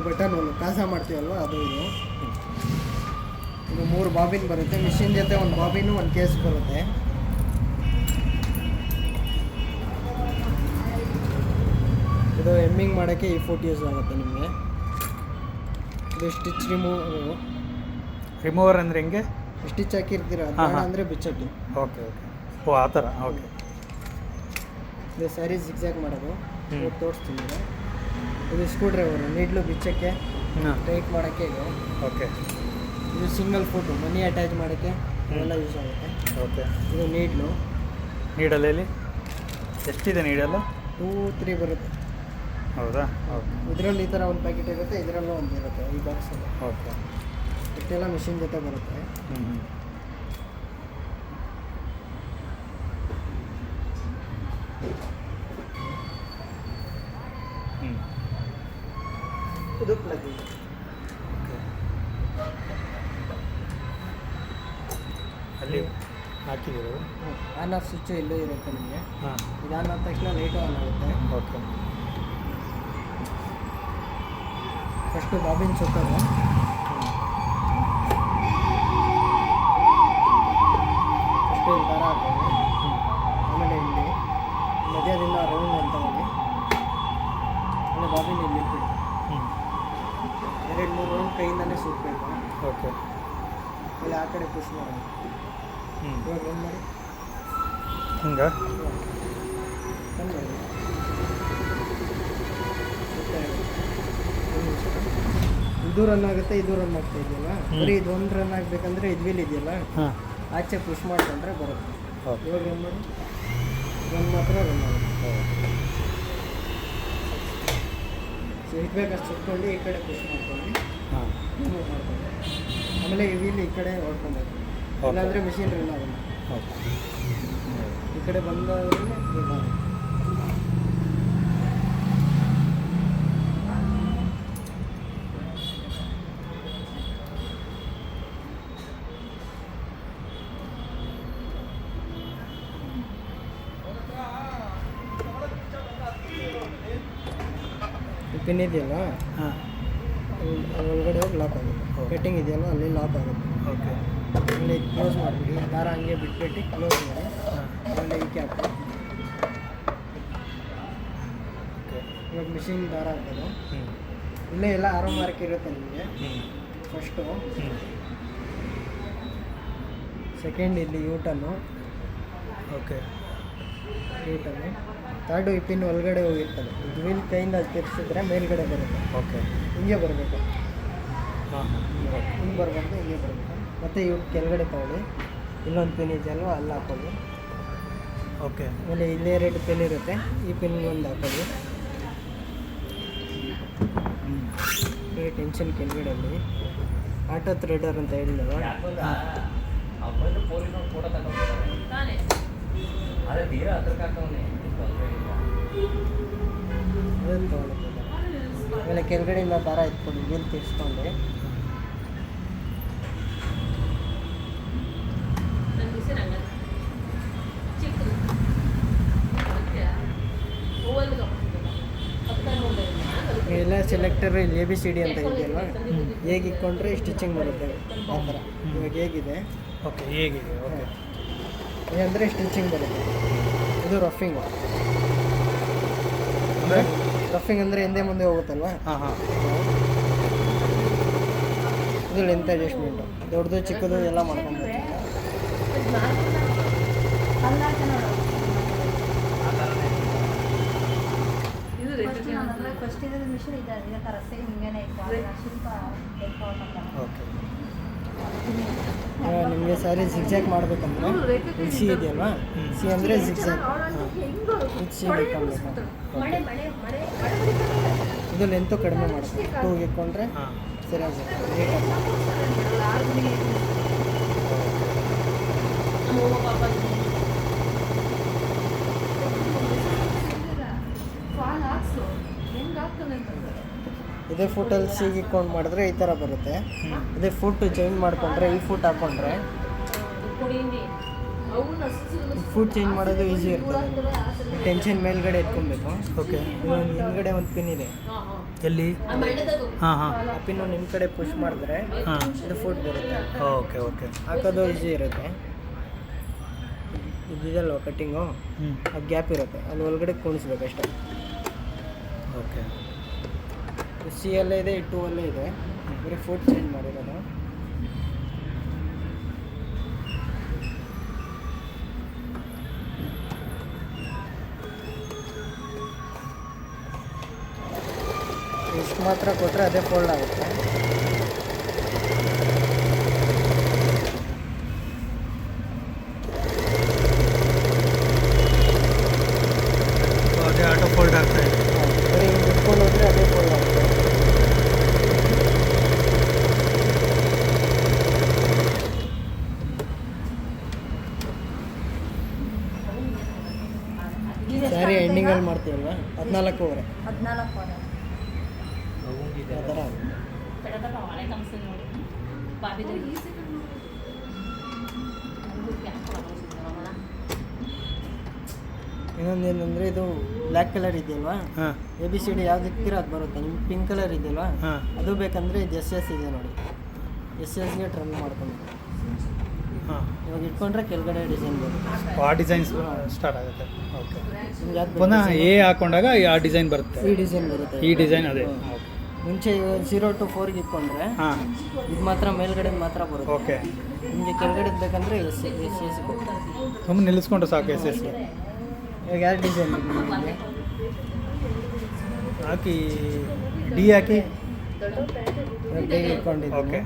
Button ಒಂದು ಕಾಸ ಮಾಡ್ತೀವಲ್ವ ಅದು ಇದು. ಇದು 3 ಬಾಬಿನ್ ಬರುತ್ತೆ. ಮಿಷಿನ್ ಜೊತೆ ಒಂದು ಬಾಬಿನು ಒಂದು ಕೇಸ್ ಬರುತ್ತೆ. ಇದು ಎಮ್ಮಿಂಗ್ ಮಾಡೋಕ್ಕೆ ಈ ಫುಟ್ ಯೂಸ್ ಆಗುತ್ತೆ ನಿಮಗೆ. ಇದು ಸ್ಟಿಚ್ ರಿಮೂವರ್ ಅಂದರೆ ಹೆಂಗೆ? ಸ್ಟಿಚ್ ಹಾಕಿರ್ತೀರ ಅಂದರೆ ಬಿಚ್ಚಕ್ಕೆ. Okay okay. ಓ ಆ ಥರ. ಓಕೆ. ಇದು ಸ್ಯಾರಿ ಜಿಗ್ಜಾಗ್ ಮಾಡೋದು ತೋರಿಸ್ತೀನಿ. ಇದು ಸ್ಕ್ರೂ ಡ್ರೈವರು ನೀಡ್ಲು ಬಿಚ್ಚಕ್ಕೆ ಟೈಟ್ ಮಾಡೋಕ್ಕೆ ಇದು. ಓಕೆ. ಇದು ಸಿಂಗಲ್ ಫುಟ್ ಮನಿ ಅಟ್ಯಾಚ್ ಮಾಡೋಕ್ಕೆ ಎಲ್ಲ ಯೂಸ್ ಆಗುತ್ತೆ. ಓಕೆ. ಇದು ನೀಡಲ್ಲಿ ಎಷ್ಟಿದೆ ನೀಡಲ್ಲ? 2-3 ಬರುತ್ತೆ. ಹೌದಾ? ಓಕೆ. ಇದರಲ್ಲಿ ಈ ಥರ ಒಂದು ಪ್ಯಾಕೆಟ್ ಇರುತ್ತೆ, ಇದರಲ್ಲೂ ಒಂದು ಇರುತ್ತೆ ಈ ಬಾಕ್ಸಲ್ಲಿ. ಓಕೆ. ಇಷ್ಟೆಲ್ಲ ಮಿಷಿನ್ ಜೊತೆ ಬರುತ್ತೆ. ಇದು ಪ್ಲಗ್ ಇದೆ. ಅಲ್ಲಿ ಹಾಕಿದ್ದೀರು. ಆನ್ ಆಫ್ ಸ್ವಿಚ್ಚು ಇಲ್ಲೂ ಇರುತ್ತೆ ನಿಮಗೆ. ಹಾಂ. ಇದು ಆನ್ ಆದ ತಕ್ಷಣ ಲೈಟು ಆನ್ ಆಗುತ್ತೆ. ಓಕೆ. ಫಸ್ಟು ಬಾಬಿನ್ ಸುತ್ತೋದು. ಫಸ್ಟು ಇಲ್ಲಿ ದಾರ ಹಾಕೋದು. ಆಮೇಲೆ ಇಲ್ಲಿ ಮಧ್ಯದಿಂದ ರೌಂಡ್ ಅಂತ ಹೋಗಿ ಆಮೇಲೆ ಬಾಬಿನ್ ಇಲ್ಲಿ ಇಟ್ಬಿಟ್ಟು 2-3 ರೌಂಡ್ ಕೈಯಿಂದನೇ ಸುತ್ತಬೇಕು. ಓಕೆ. ಆಮೇಲೆ ಆ ಕಡೆ ಪುಷ್ ಮಾಡೋದು. ಇವಾಗ ಏನು ಮಾಡಿ ಹಿಂಗೆ ಇದು ರನ್ ಆಗುತ್ತೆ, ಇದು ರನ್ ಆಗ್ತಾ ಇದೆಯಲ್ಲ. ಬರೀ ಇದು ಒಂದು ರನ್ ಆಗಬೇಕಂದ್ರೆ ಇದು ವೀಲ್ ಇದೆಯಲ್ಲ ಆಚೆ ಪುಷ್ ಮಾಡ್ಕೊಂಡ್ರೆ ಬರುತ್ತೆ. ಇವಾಗ ಏನು ಮಾಡಿ ರನ್ ಮಾತ್ರ ರನ್ ಆಗುತ್ತೆ. ಸೊ ಇಟ್ಬೇಕಷ್ಟು ಸುಟ್ಕೊಂಡು ಈ ಕಡೆ ಪುಷ್ ಮಾಡ್ಕೊಂಡು ಮಾಡ್ಕೊಂಡು ಆಮೇಲೆ ಈ ವೀಲ್ ಈ ಕಡೆ ಹೊಡ್ಕೊಬೇಕು. ಇಲ್ಲಾಂದರೆ ಮಿಷಿನ್ ರನ್ ಆಗಲ್ಲ. ಈ ಕಡೆ ಬಂದಾದ್ರೆ ಪಿನ್ ಇದೆಯಲ್ಲ ಒಳಗಡೆ ಹೋಗಿ ಲಾಕ್ ಆಗುತ್ತೆ. ಕಟ್ಟಿಂಗ್ ಇದೆಯಲ್ಲ ಅಲ್ಲಿ ಲಾಕ್ ಆಗುತ್ತೆ. ಓಕೆ. ಆಮೇಲೆ ಕ್ಲೋಸ್ ಮಾಡಿಬಿಡಿ. ದಾರ ಹಂಗೆ ಬಿಟ್ಬಿಟ್ಟು ಕ್ಲೋಸ್ ಮಾಡಿ ಆಮೇಲೆ ಈ ಕ್ಯಾಪ್. ಇವಾಗ ಮಿಷಿನ್ ದಾರ ಹಾಕೋದು. ಇಲ್ಲೇ ಎಲ್ಲ ಆರೋ ಮಾರ್ಕ್ ಇರುತ್ತೆ ನಿಮಗೆ. ಫಸ್ಟು ಸೆಕೆಂಡ್ ಇಲ್ಲಿ ಯೂಟನ್ನು. ಓಕೆ. ಯೂಟನ್ನು ಥರ್ಡು ಈ ಪಿನ್ ಒಳಗಡೆ ಹೋಗಿರ್ತದೆ. ಇದು ವೀಲ್ ಕೈಯಿಂದ ತಿರ್ಸಿದ್ರೆ ಮೇಲ್ಗಡೆ ಬರುತ್ತೆ. ಓಕೆ. ಹಿಂಗೆ ಬರಬೇಕು. ಹಾಂ. ಹಿಂಗೆ ಬರಬಾರ್ದು, ಹಿಂಗೆ ಬರಬೇಕು. ಮತ್ತು ಇವು ಕೆಳಗಡೆ ತಗೊಳ್ಳಿ. ಇಲ್ಲೊಂದು ಪಿನ್ ಇದೆಯಲ್ವ ಅಲ್ಲಿ ಹಾಕೊಳ್ಳಿ. ಓಕೆ. ಆಮೇಲೆ ಇಲ್ಲೇ 2 ಪಿನ್ ಇರುತ್ತೆ. ಈ ಪಿನ್ಗೆ ಒಂದು ಹಾಕೊಳ್ಳಿ. ಟೆನ್ಷನ್ ಕೆಳಗಡೆಯಲ್ಲಿ ಆಟೋ ಥ್ರೆಡರ್ ಅಂತ ಹೇಳಿದವ ಅದನ್ನು ತೊಗೊಳ್ಬೇಕು. ಆಮೇಲೆ ಕೆಳಗಡೆಯಿಂದ ದಾರ ಎತ್ಕೊಂಡು ವೀಲ್ ತಿರ್ಸ್ಕೊಂಡು ಎಲ್ಲ ಸೆಲೆಕ್ಟರ್ ಇಲ್ಲಿ ABCD ಅಂತ ಇದೆಯಲ್ವ, ಹೇಗೆ ಇಟ್ಕೊಂಡ್ರೆ ಸ್ಟಿಚಿಂಗ್ ಬರುತ್ತೆ ಆ ಥರ. ಇವಾಗ ಹೇಗಿದೆ. ಓಕೆ. ಹೇಗಿದೆ. ಓಕೆ. ಅಂದರೆ ಸ್ಟಿಚಿಂಗ್ ಬರುತ್ತೆ. ಇದು ರಫಿಂಗ್. ಅಂದರೆ ರಫಿಂಗ್ ಅಂದರೆ ಹಿಂದೆ ಮುಂದೆ ಹೋಗುತ್ತಲ್ವ. ಹಾಂ ಹಾಂ. ಇದು ಲೆಂತ್ ಅಡ್ಜಸ್ಟ್ಮೆಂಟು. ದೊಡ್ಡದು ಚಿಕ್ಕದು ಎಲ್ಲ ಮಾಡ್ಕೊಬೋದು. ನಿಮಗೆ ಸ್ಯಾರಿ ಜಿಗ್ಜಾಗ್ ಮಾಡಬೇಕಂದ್ರೆ ಸಿ ಇದೆಯಲ್ವಾ, ಸಿ ಅಂದರೆ ಜಿಗ್ಜಾಗ್. ಇದು ಸಿ ಬೇಕಂಬೇಕು. ಇದು ಲೆಂತು ಕಡಿಮೆ ಮಾಡುತ್ತೆ. 2 ಇಟ್ಕೊಂಡ್ರೆ ಸರಿಯಾಗುತ್ತೆ. ಇದೇ ಫುಟಲ್ಲಿ ಸಿಗಿ ಇಟ್ಕೊಂಡು ಮಾಡಿದ್ರೆ ಈ ಥರ ಬರುತ್ತೆ. ಇದೇ ಫುಟ್ ಚೇಂಜ್ ಮಾಡಿಕೊಂಡ್ರೆ ಈ ಫುಟ್ ಹಾಕ್ಕೊಂಡ್ರೆ ಫುಡ್ ಚೇಂಜ್ ಮಾಡೋದು ಈಸಿ ಇರ್ತದೆ. ಟೆನ್ಷನ್ ಮೇಲ್ಗಡೆ ಎತ್ಕೊಬೇಕು. ಓಕೆ. ಇನ್ನೊಂದು ಹಿಂದ್ಗಡೆ ಒಂದು ಪಿನ್ ಇದೆ, ಎಲ್ಲಿ? ಹಾಂ ಹಾಂ ಆ ಪಿನ್ನು ನಿಮ್ಮ ಕಡೆ ಪುಷ್ ಮಾಡಿದ್ರೆ ಹಾಂ. ಇದು ಫುಡ್ ಬರುತ್ತೆ. Okay okay. ಹಾಕೋದು ಈಸಿ ಇರುತ್ತೆ. ಇದಿದಲ್ವ ಕಟ್ಟಿಂಗು, ಹ್ಞೂ. ಆ ಗ್ಯಾಪ್ ಇರುತ್ತೆ, ಅಲ್ಲಿ ಒಳಗಡೆ ಕುಣಿಸ್ಬೇಕಷ್ಟೆ. ಓಕೆ. ಸಿ ಅಲ್ಲೇ ಇದೆ, 2 ಅಲ್ಲೇ ಇದೆ, ಬರೀ ಫುಡ್ ಚೇಂಜ್ ಮಾಡಿರೋದು. ಇಷ್ಟು ಮಾತ್ರ ಕೊಟ್ಟರೆ ಅದೇ ಫೋಲ್ಡ್ ಆಗುತ್ತೆ. ಅದೇ ಆಟೋ ಫೋಲ್ಡ್ ಆಗ್ತಾ ಇದೆ. ಬರೀ ಹಿಂಗೆ ಇಟ್ಕೊಂಡು ಹೋದರೆ ಅದೇ ಫೋಲ್ಡ್ ಆಗುತ್ತೆ. ಸ್ಯಾರಿ ಎಂಡಿಂಗಲ್ಲಿ ಮಾಡ್ತೀವಲ್ವ, 14,500 ಆ ಥರ ಆಗುತ್ತೆ. ಇನ್ನೊಂದು ಏನಂದರೆ ಇದು ಬ್ಲ್ಯಾಕ್ ಕಲರ್ ಇದೆಯಲ್ವಾ, ಹಾಂ ABCD ಯಾವ್ದು ಇರ್ತೀರೋ ಅದು ಬರುತ್ತೆ. ನಿಮ್ಗೆ ಪಿಂಕ್ ಕಲರ್ ಇದೆಯಲ್ವಾ, ಹಾಂ. ಅದು ಬೇಕಂದರೆ ಇದು SS ಇದೆ ನೋಡಿ, SSಗೆ ಟ್ರಮ್ ಮಾಡ್ಕೊಂಡು ಹಾಂ. ಇವಾಗ ಇಟ್ಕೊಂಡ್ರೆ ಕೆಳಗಡೆ ಡಿಸೈನ್ ಬರುತ್ತೆ. ಆ ಡಿಸೈನ್ಸ್ ಸ್ಟಾರ್ಟ್ ಆಗುತ್ತೆ. ಓಕೆ. ನಿಮ್ಗೆ ಯಾವ್ದು ಪುನಃ ಬೇಕು ಎ ಹಾಕೊಂಡಾಗ ಆ ಡಿಸೈನ್ ಬರುತ್ತೆ. ಈ ಡಿಸೈನ್ ಬರುತ್ತೆ. ಈ ಡಿಸೈನ್ ಅದೇ. ಓಕೆ. ಮುಂಚೆ 0 to 4ಗೆ ಇಟ್ಕೊಂಡ್ರೆ ಹಾಂ. ಇದು ಮಾತ್ರ ಮೇಲ್ಗಡೆ ಮಾತ್ರ ಬರುತ್ತೆ. ಓಕೆ. ನಿಮಗೆ ಕೆಳಗಡೆ ಬೇಕಂದರೆ SS ಬರುತ್ತೆ. ಸುಮ್ಮನೆ ನಿಲ್ಲಿಸ್ಕೊಂಡ್ರೆ ಸಾಕು ಎಸ್ ಎಸ್ ಇವಾಗ ಯಾವ ಡಿಸೈನ್ ನಿಮಗೆ ಹಾಕಿ ಡಿ ಹಾಕಿ. ಇಟ್ಕೊಂಡಿದ್ದೀನಿ. ಓಕೆ.